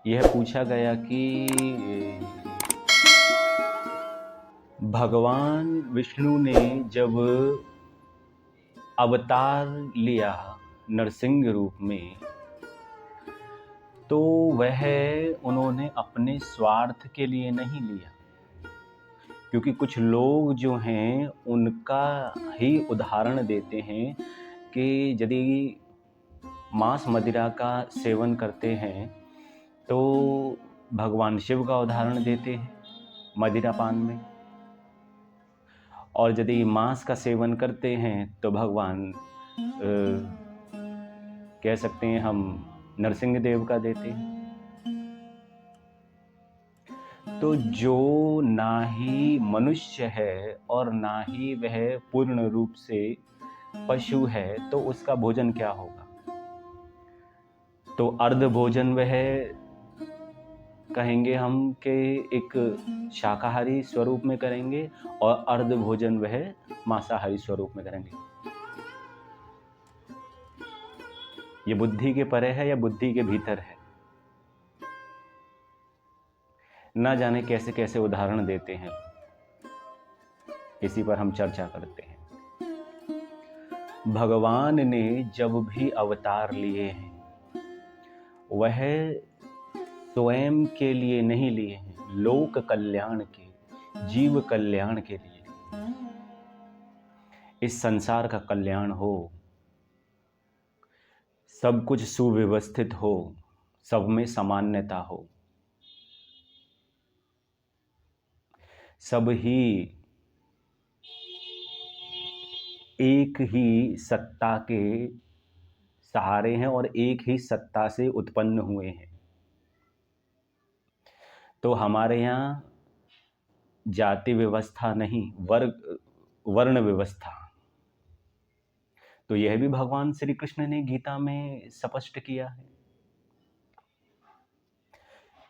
यह पूछा गया कि भगवान विष्णु ने जब अवतार लिया नरसिंह रूप में, तो वह उन्होंने अपने स्वार्थ के लिए नहीं लिया, क्योंकि कुछ लोग जो हैं उनका ही उदाहरण देते हैं कि यदि मांस मदिरा का सेवन करते हैं तो भगवान शिव का उदाहरण देते हैं मदिरा पान में, और यदि मांस का सेवन करते हैं तो भगवान कह सकते हैं हम नरसिंह देव का देते हैं। तो जो ना ही मनुष्य है और ना ही वह पूर्ण रूप से पशु है, तो उसका भोजन क्या होगा? तो अर्ध भोजन वह कहेंगे हम कि एक शाकाहारी स्वरूप में करेंगे और अर्ध भोजन वह मांसाहारी स्वरूप में करेंगे। ये बुद्धि के परे है या बुद्धि के भीतर है? ना जाने कैसे कैसे उदाहरण देते हैं, इसी पर हम चर्चा करते हैं। भगवान ने जब भी अवतार लिए हैं, वह स्वयं के लिए नहीं लिए हैं, लोक कल्याण के, जीव कल्याण के लिए। इस संसार का कल्याण हो, सब कुछ सुव्यवस्थित हो, सब में सामान्यता हो, सब ही एक ही सत्ता के सहारे हैं और एक ही सत्ता से उत्पन्न हुए हैं। तो हमारे यहाँ जाति व्यवस्था नहीं, वर्ण व्यवस्था। तो यह भी भगवान श्री कृष्ण ने गीता में स्पष्ट किया है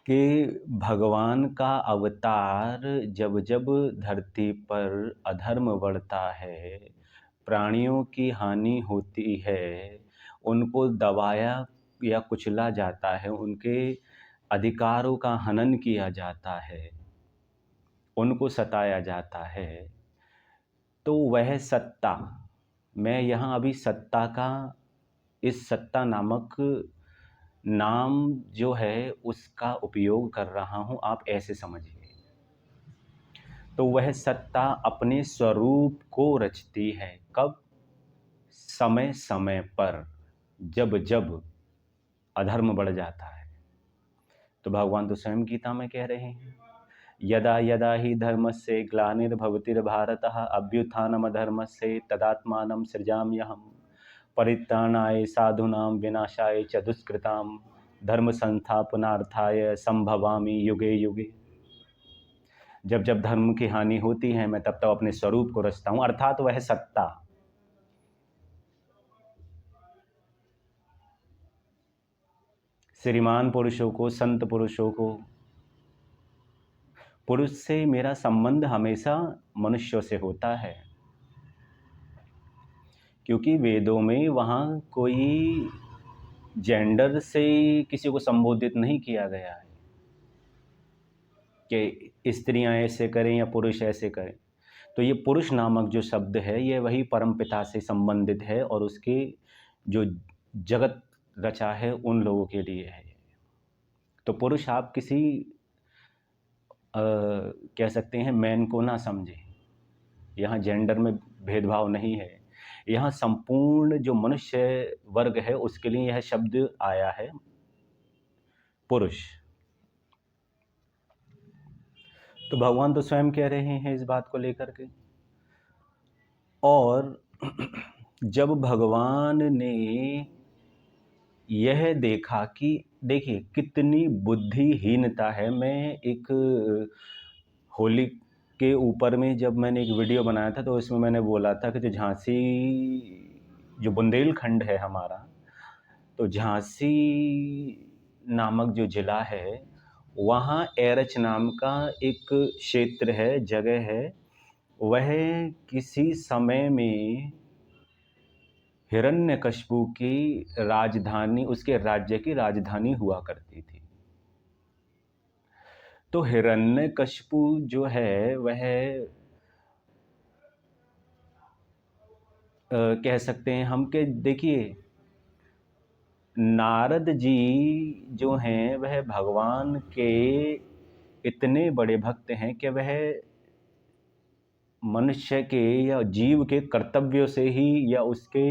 कि भगवान का अवतार जब जब धरती पर अधर्म बढ़ता है, प्राणियों की हानि होती है, उनको दबाया या कुचला जाता है, उनके अधिकारों का हनन किया जाता है, उनको सताया जाता है, तो वह सत्ता, मैं यहाँ अभी सत्ता का, इस सत्ता नामक नाम जो है उसका उपयोग कर रहा हूँ, आप ऐसे समझिए। तो वह सत्ता अपने स्वरूप को रचती है। कब? समय समय पर, जब जब अधर्म बढ़ जाता है। तो भगवान तो स्वयं गीता में कह रहे हैं, यदा यदा ही धर्मस्य ग्लानिर्भवतिर्भारतः अभ्युत्थानमधर्मस्य तदात्मानं सृजाम्यहम् परित्राणाय साधूनां विनाशाय च दुष्कृतां धर्म संस्थापनार्थाय संभवामि युगे युगे। जब जब धर्म की हानि होती है, मैं तब तब अपने स्वरूप को रचता हूं, अर्थात वह सत्ता। श्रीमान पुरुषों को, संत पुरुषों को, पुरुष से मेरा संबंध हमेशा मनुष्यों से होता है, क्योंकि वेदों में वहाँ कोई जेंडर से किसी को संबोधित नहीं किया गया है कि स्त्रियां ऐसे करें या पुरुष ऐसे करें। तो ये पुरुष नामक जो शब्द है, ये वही परमपिता से संबंधित है और उसके जो जगत रचा है उन लोगों के लिए है। तो पुरुष आप किसी कह सकते हैं मैन को ना समझें, यहाँ जेंडर में भेदभाव नहीं है, यहाँ संपूर्ण जो मनुष्य वर्ग है उसके लिए यह शब्द आया है, पुरुष। तो भगवान तो स्वयं कह रहे हैं इस बात को लेकर के। और जब भगवान ने यह देखा कि देखिए कितनी बुद्धिहीनता है। मैं एक होली के ऊपर में जब मैंने एक वीडियो बनाया था, तो इसमें मैंने बोला था कि जो झांसी, जो बुंदेलखंड है हमारा, तो झांसी नामक जो ज़िला है, वहाँ एरच नाम का एक क्षेत्र है, जगह है, वह किसी समय में हिरण्यकशिपु की राजधानी, उसके राज्य की राजधानी हुआ करती थी। तो हिरण्यकशिपु जो है वह कह सकते हैं हम कि देखिए, नारद जी जो हैं वह भगवान के इतने बड़े भक्त हैं कि वह मनुष्य के या जीव के कर्तव्यों से ही या उसके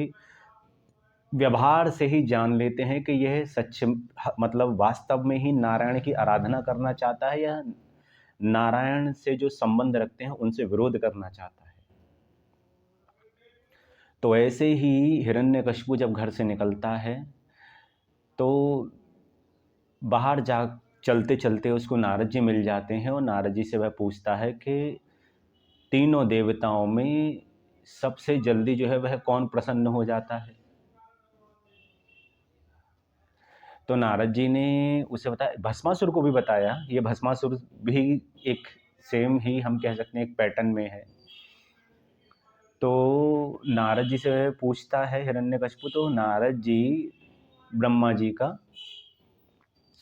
व्यवहार से ही जान लेते हैं कि यह सच मतलब वास्तव में ही नारायण की आराधना करना चाहता है या नारायण से जो संबंध रखते हैं उनसे विरोध करना चाहता है। तो ऐसे ही हिरण्यकशिपु जब घर से निकलता है तो बाहर जा चलते चलते उसको नारद जी मिल जाते हैं और नारद जी से वह पूछता है कि तीनों देवताओं में सबसे जल्दी जो है वह कौन प्रसन्न हो जाता है। तो नारद जी ने उसे बताया, भस्मासुर को भी बताया। ये भस्मासुर भी एक सेम ही हम कह सकते हैं एक पैटर्न में है। तो नारद जी से पूछता है हिरण्यकशिपु, तो नारद जी ब्रह्मा जी का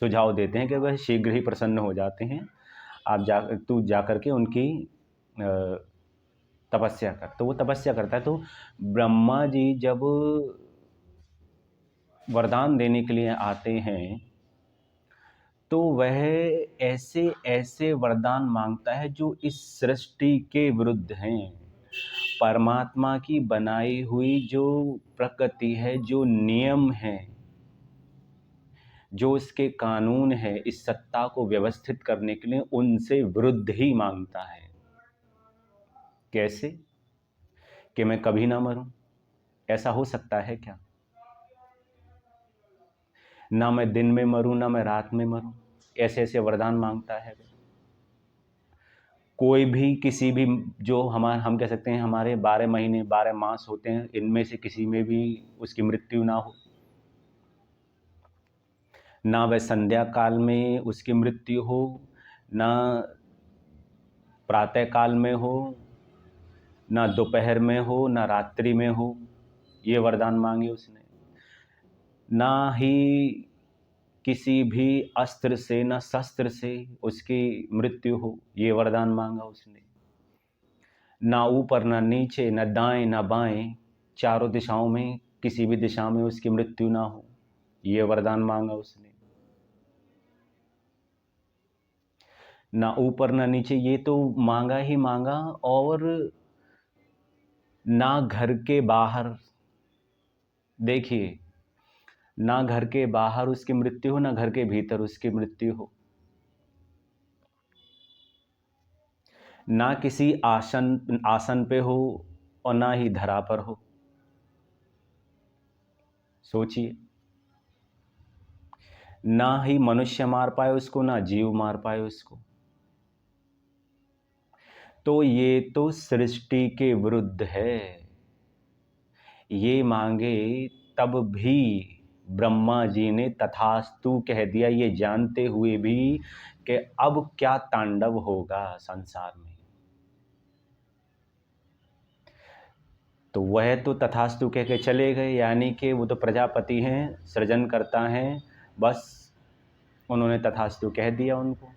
सुझाव देते हैं कि वह शीघ्र ही प्रसन्न हो जाते हैं, तू जा करके उनकी तपस्या कर। तो वो तपस्या करता है। तो ब्रह्मा जी जब वरदान देने के लिए आते हैं तो वह ऐसे ऐसे वरदान मांगता है जो इस सृष्टि के विरुद्ध हैं। परमात्मा की बनाई हुई जो प्रकृति है, जो नियम है, जो इसके कानून है इस सत्ता को व्यवस्थित करने के लिए, उनसे विरुद्ध ही मांगता है। कैसे? कि मैं कभी ना मरूं। ऐसा हो सकता है क्या? ना मैं दिन में मरूं ना मैं रात में मरूं, ऐसे ऐसे वरदान मांगता है। कोई भी किसी भी जो हम कह सकते हैं हमारे 12 महीने 12 मास होते हैं, इनमें से किसी में भी उसकी मृत्यु ना हो। ना वह संध्या काल में उसकी मृत्यु हो, ना प्रातः काल में हो, ना दोपहर में हो, ना रात्रि में हो। ये वरदान मांगे उसने। ना ही किसी भी अस्त्र से ना शस्त्र से उसकी मृत्यु हो, ये वरदान मांगा उसने। ना ऊपर ना नीचे, ना दाएं ना बाएं, चारों दिशाओं में किसी भी दिशा में उसकी मृत्यु ना हो, ये वरदान मांगा उसने। ना ऊपर ना नीचे, ये तो मांगा ही मांगा। और ना घर के बाहर, देखिए, ना घर के बाहर उसकी मृत्यु हो, ना घर के भीतर उसकी मृत्यु हो। ना किसी आसन आसन पे हो और ना ही धरा पर हो। सोचिए, ना ही मनुष्य मार पाए उसको, ना जीव मार पाए उसको। तो ये तो सृष्टि के विरुद्ध है। ये मांगे तब भी ब्रह्मा जी ने तथास्तु कह दिया, ये जानते हुए भी कि अब क्या तांडव होगा संसार में। तो वह तो तथास्तु कह के चले गए, यानी कि वो तो प्रजापति हैं, सृजनकर्ता हैं, बस उन्होंने तथास्तु कह दिया उनको।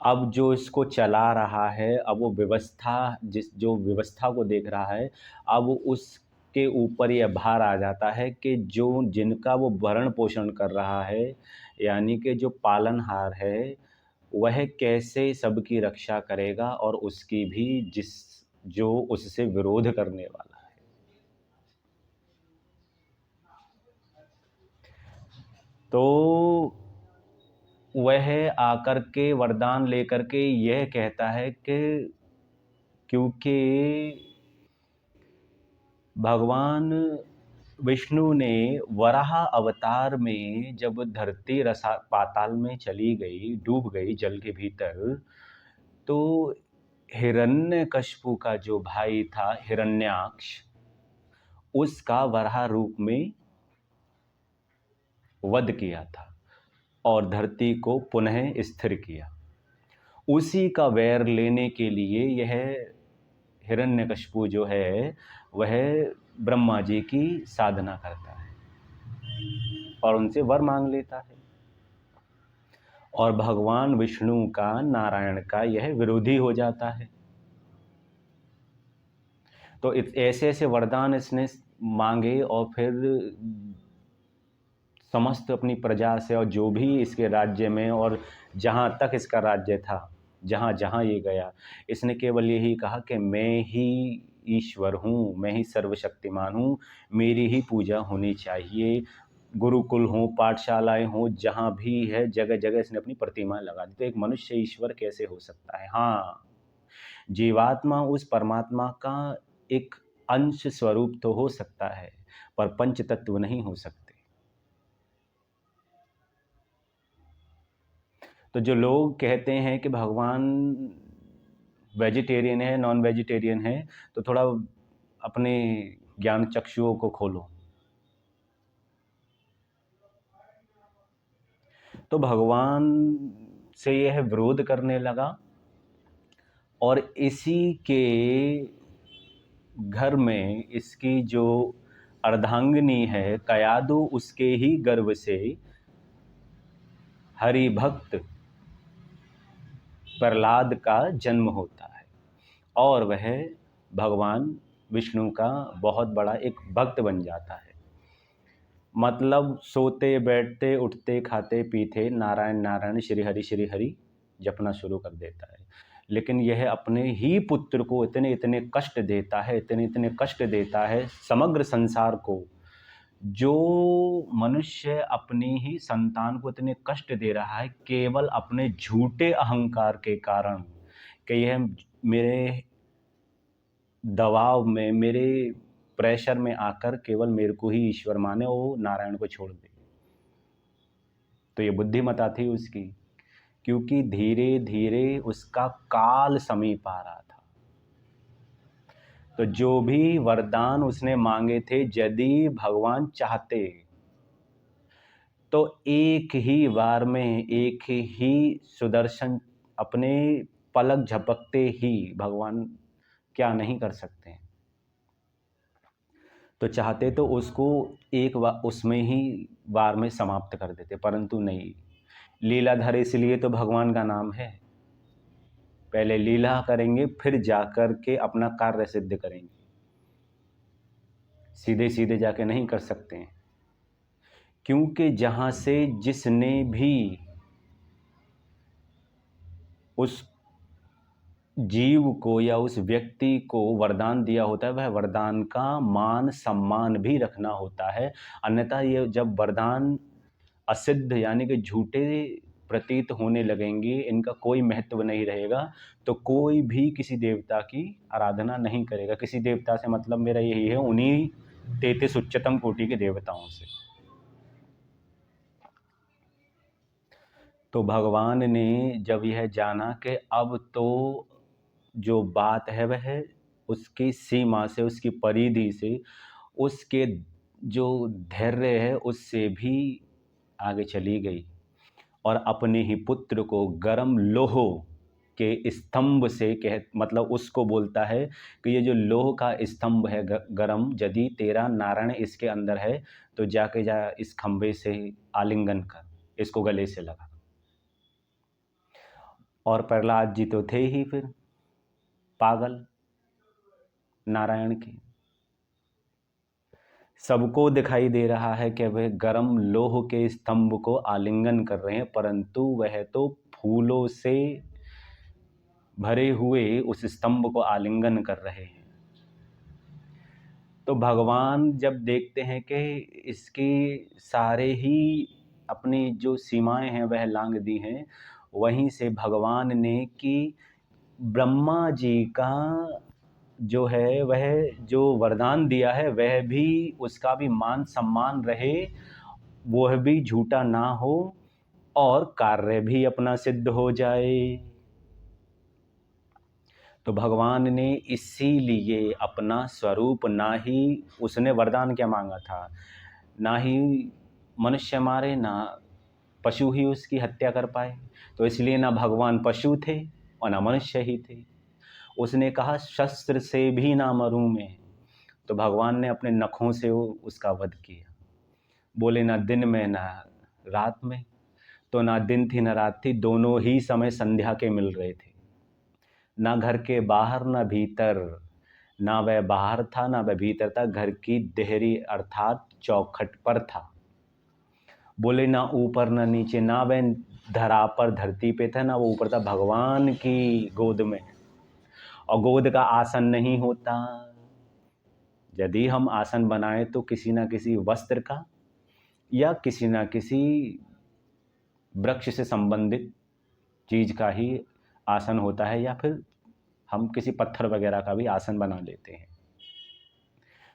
अब जो इसको चला रहा है, अब वो व्यवस्था जो व्यवस्था को देख रहा है, अब उसके ऊपर यह भार आ जाता है कि जो जिनका वो भरण पोषण कर रहा है, यानी कि जो पालनहार है, वह कैसे सबकी रक्षा करेगा और उसकी भी जो उससे विरोध करने वाला है। तो वह आकर के वरदान लेकर के यह कहता है कि क्योंकि भगवान विष्णु ने वराह अवतार में जब धरती रसा पाताल में चली गई, डूब गई जल के भीतर, तो हिरण्यकशिपु का जो भाई था हिरण्याक्ष, उसका वराह रूप में वध किया था और धरती को पुनः स्थिर किया। उसी का वैर लेने के लिए यह हिरण्यकशिपु जो है वह ब्रह्मा जी की साधना करता है। और उनसे वर मांग लेता है। और भगवान विष्णु का, नारायण का यह विरोधी हो जाता है। तो ऐसे ऐसे वरदान इसने मांगे और फिर समस्त अपनी प्रजा से और जो भी इसके राज्य में और जहाँ तक इसका राज्य था, जहाँ जहाँ ये गया, इसने केवल यही कहा कि मैं ही ईश्वर हूँ, मैं ही सर्वशक्तिमान हूँ, मेरी ही पूजा होनी चाहिए। गुरुकुल हों, पाठशालाएं हों, जहाँ भी है जगह जगह इसने अपनी प्रतिमाएं लगा दी। तो एक मनुष्य ईश्वर कैसे हो सकता है? हाँ, जीवात्मा उस परमात्मा का एक अंश स्वरूप तो हो सकता है, पर पंच तत्व नहीं हो सकते। तो जो लोग कहते हैं कि भगवान वेजिटेरियन है, नॉन वेजिटेरियन है, तो थोड़ा अपने ज्ञान चक्षुओं को खोलो। तो भगवान से यह विरोध करने लगा और इसी के घर में इसकी जो अर्धांगिनी है कयादु, उसके ही गर्भ से हरि भक्त प्रहलाद का जन्म होता है और वह भगवान विष्णु का बहुत बड़ा एक भक्त बन जाता है। मतलब सोते बैठते उठते खाते पीते नारायण नारायण श्री हरि जपना शुरू कर देता है। लेकिन यह अपने ही पुत्र को इतने इतने कष्ट देता है, इतने इतने कष्ट देता है समग्र संसार को। जो मनुष्य अपनी ही संतान को इतने कष्ट दे रहा है केवल अपने झूठे अहंकार के कारण कि यह मेरे दबाव में, मेरे प्रेशर में आकर केवल मेरे को ही ईश्वर माने, वो नारायण को छोड़ दे। तो ये बुद्धिमता थी उसकी, क्योंकि धीरे धीरे उसका काल समीप आ रहा था। तो जो भी वरदान उसने मांगे थे, यदि भगवान चाहते तो एक ही बार में, एक ही सुदर्शन अपने पलक झपकते ही भगवान क्या नहीं कर सकते हैं। तो चाहते तो उसको एक बार उसमें ही बार में समाप्त कर देते, परंतु नहीं। लीलाधर इसलिए तो भगवान का नाम है। पहले लीला करेंगे फिर जाकर के अपना कार्य सिद्ध करेंगे, सीधे सीधे जाके नहीं कर सकते हैं। क्योंकि जहाँ से जिसने भी उस जीव को या उस व्यक्ति को वरदान दिया होता है, वह वरदान का मान सम्मान भी रखना होता है। अन्यथा ये जब वरदान असिद्ध यानी कि झूठे प्रतीत होने लगेंगे, इनका कोई महत्व नहीं रहेगा, तो कोई भी किसी देवता की आराधना नहीं करेगा। किसी देवता से मतलब मेरा यही है, उन्हीं 33 उच्चतम कोटि के देवताओं से। तो भगवान ने जब यह जाना कि अब तो जो बात है वह उसकी सीमा से, उसकी परिधि से, उसके जो धैर्य है उससे भी आगे चली गई और अपने ही पुत्र को गर्म लोह के स्तंभ से कह मतलब उसको बोलता है कि ये जो लोह का स्तंभ है गर्म, यदि तेरा नारायण इसके अंदर है तो जाके जा इस खंभे से आलिंगन कर, इसको गले से लगा। और प्रहलाद जी तो थे ही फिर पागल नारायण के। सबको दिखाई दे रहा है कि वह गर्म लोह के स्तंभ को आलिंगन कर रहे हैं, परंतु वह तो फूलों से भरे हुए उस स्तंभ को आलिंगन कर रहे हैं। तो भगवान जब देखते हैं कि इसके सारे ही अपनी जो सीमाएं हैं वह लांघ दी हैं, वहीं से भगवान ने कि ब्रह्मा जी का जो है वह जो वरदान दिया है वह भी, उसका भी मान सम्मान रहे, वह भी झूठा ना हो और कार्य भी अपना सिद्ध हो जाए। तो भगवान ने इसीलिए अपना स्वरूप, ना ही उसने वरदान क्या मांगा था, ना ही मनुष्य मारे, ना पशु ही उसकी हत्या कर पाए। तो इसलिए ना भगवान पशु थे और ना मनुष्य ही थे। उसने कहा शस्त्र से भी ना मरूं मैं, तो भगवान ने अपने नखों से उसका वध किया। बोले ना दिन में ना रात में। तो ना दिन थी ना रात थी, दोनों ही समय संध्या के मिल रहे थे। ना घर के बाहर ना भीतर, ना वह बाहर था ना वह भीतर था, घर की देहरी अर्थात चौखट पर था। बोले ना ऊपर ना नीचे, ना वह धरा पर धरती पे था, ना वो ऊपर था, भगवान की गोद में। और गोद का आसन नहीं होता। यदि हम आसन बनाए तो किसी ना किसी वस्त्र का या किसी ना किसी वृक्ष से संबंधित चीज का ही आसन होता है, या फिर हम किसी पत्थर वगैरह का भी आसन बना लेते हैं।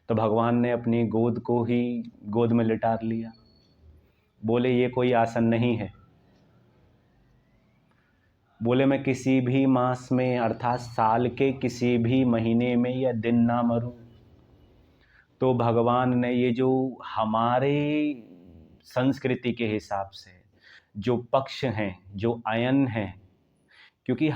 तो भगवान ने अपनी गोद को ही गोद में लिटा लिया। बोले ये कोई आसन नहीं है। बोले मैं किसी भी मास में अर्थात साल के किसी भी महीने में या दिन ना मरूं। तो भगवान ने ये जो हमारे संस्कृति के हिसाब से जो पक्ष हैं, जो अयन हैं, क्योंकि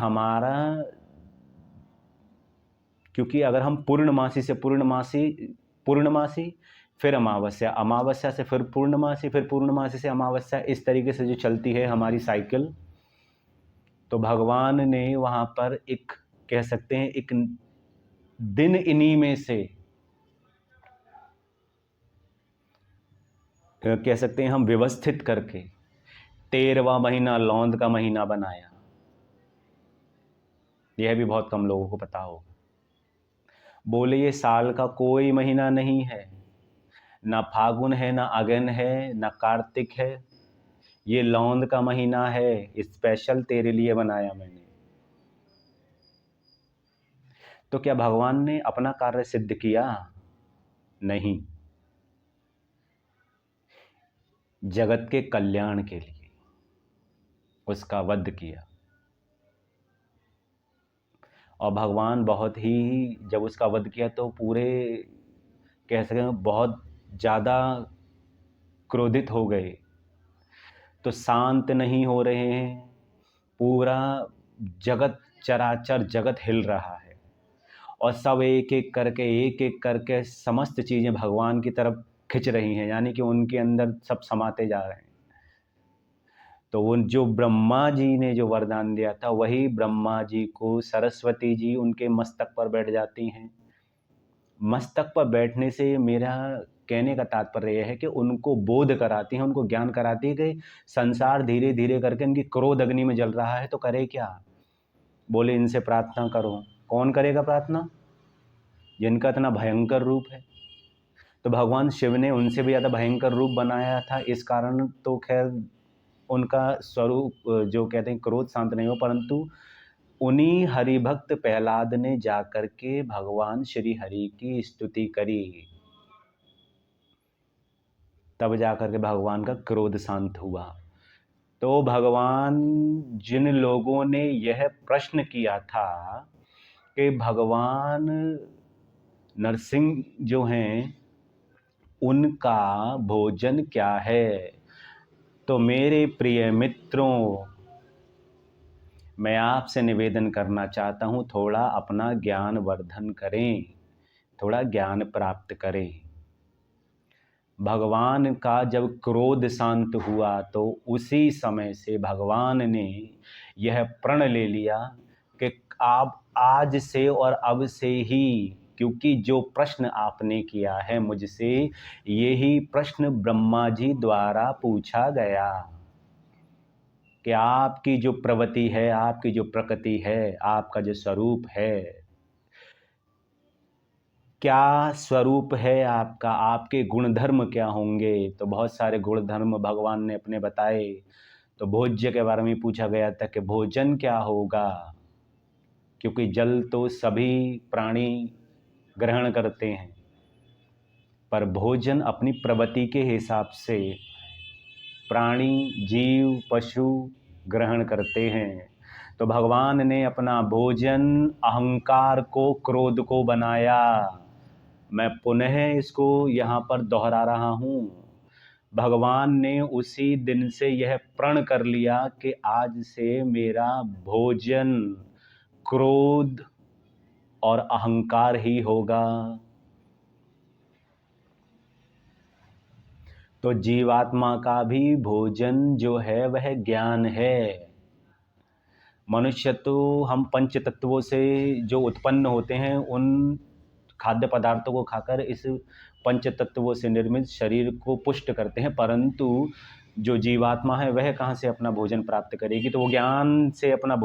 अगर हम पूर्णमासी से पूर्णमासी फिर अमावस्या, अमावस्या से फिर पूर्णमासी, फिर पूर्णमासी से अमावस्या, इस तरीके से जो चलती है हमारी साइकिल, तो भगवान ने वहाँ पर एक कह सकते हैं एक दिन इन्हीं में से कह सकते हैं हम व्यवस्थित करके 13वां महीना लौंद का महीना बनाया। यह भी बहुत कम लोगों को पता होगा। बोले ये साल का कोई महीना नहीं है, ना फागुन है, ना अगन है, ना कार्तिक है, ये लौंद का महीना है, स्पेशल तेरे लिए बनाया मैंने। तो क्या भगवान ने अपना कार्य सिद्ध किया? नहीं, जगत के कल्याण के लिए उसका वध किया। और भगवान बहुत ही, जब उसका वध किया तो पूरे कह सकें बहुत ज़्यादा क्रोधित हो गए। तो शांत नहीं हो रहे हैं, पूरा जगत, चराचर जगत हिल रहा है, और सब एक एक करके समस्त चीज़ें भगवान की तरफ खिंच रही हैं, यानी कि उनके अंदर सब समाते जा रहे हैं। तो उन जो ब्रह्मा जी ने जो वरदान दिया था, वही ब्रह्मा जी को सरस्वती जी उनके मस्तक पर बैठ जाती हैं। मस्तक पर बैठने से मेरा कहने का तात्पर्य यह है कि उनको बोध कराती हैं, उनको ज्ञान कराती है कि संसार धीरे धीरे करके इनकी क्रोध अग्नि में जल रहा है, तो करे क्या? बोले इनसे प्रार्थना करो। कौन करेगा प्रार्थना? जिनका इतना भयंकर रूप है। तो भगवान शिव ने उनसे भी ज़्यादा भयंकर रूप बनाया था, इस कारण तो खैर उनका स्वरूप जो कहते हैं क्रोध शांत नहीं हो, परंतु उन्हीं हरिभक्त प्रहलाद ने जाकर के भगवान श्री हरि की स्तुति करी, तब जाकर के भगवान का क्रोध शांत हुआ। तो भगवान, जिन लोगों ने यह प्रश्न किया था कि भगवान नरसिंह जो हैं उनका भोजन क्या है, तो मेरे प्रिय मित्रों, मैं आपसे निवेदन करना चाहता हूँ, थोड़ा अपना ज्ञान वर्धन करें, थोड़ा ज्ञान प्राप्त करें। भगवान का जब क्रोध शांत हुआ तो उसी समय से भगवान ने यह प्रण ले लिया कि आप आज से और अब से ही, क्योंकि जो प्रश्न आपने किया है मुझसे, यही प्रश्न ब्रह्मा जी द्वारा पूछा गया कि आपकी जो प्रवृत्ति है, आपकी जो प्रकृति है, आपका जो स्वरूप है, क्या स्वरूप है आपका, आपके गुणधर्म क्या होंगे? तो बहुत सारे गुणधर्म भगवान ने अपने बताए। तो भोज्य के बारे में पूछा गया था कि भोजन क्या होगा, क्योंकि जल तो सभी प्राणी ग्रहण करते हैं, पर भोजन अपनी प्रवृत्ति के हिसाब से प्राणी, जीव, पशु ग्रहण करते हैं। तो भगवान ने अपना भोजन अहंकार को, क्रोध को बनाया। मैं पुनः इसको यहाँ पर दोहरा रहा हूँ। भगवान ने उसी दिन से यह प्रण कर लिया कि आज से मेरा भोजन क्रोध और अहंकार ही होगा। तो जीवात्मा का भी भोजन जो है वह ज्ञान है। मनुष्य तो हम पंच तत्वों से जो उत्पन्न होते हैं उन खाद्य पदार्थों को खाकर इस पंच तत्वों से निर्मित शरीर को पुष्ट करते हैं, परंतु जो जीवात्मा है वह कहाँ से अपना भोजन प्राप्त करेगी? तो वो ज्ञान से अपना